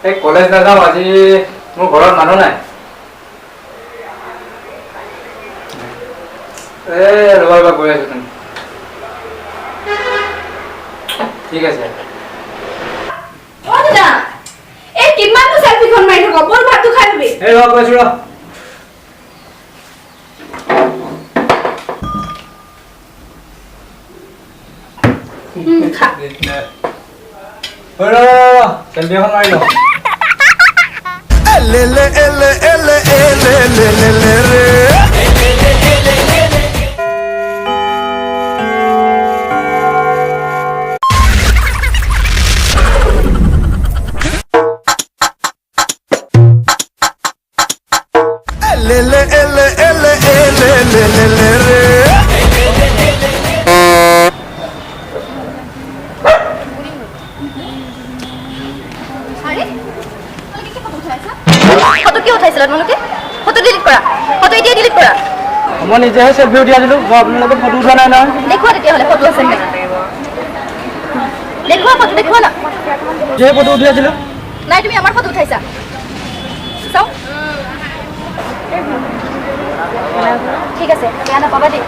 এই কলেজ নাযাওঁ আজি মোৰ ঘৰত মানুহ নাই ৰবা গৈ আছো তুমি ঠিক আছে কিমান সেলফিখন মাৰি থাক বল ভাতটো খাই লবি এই ৰবা গৈ আছো ৰ খা সেলফি এখন মাৰি ল ele ele ele ele ele ele ele মই নিজেহে সেলফি উঠি আছিলো মই আপোনাৰ লগত ফটো উঠোৱা নাই নহয় দেখুৱা তেতিয়াহ'লে ফটো আছে দেখুৱা ফটো দেখুৱা না যে ফটো উঠি আছিলো নাই তুমি আমাৰ ফটো উঠাইছা চাও ঠিক আছে বেয়া নাপাবা দেই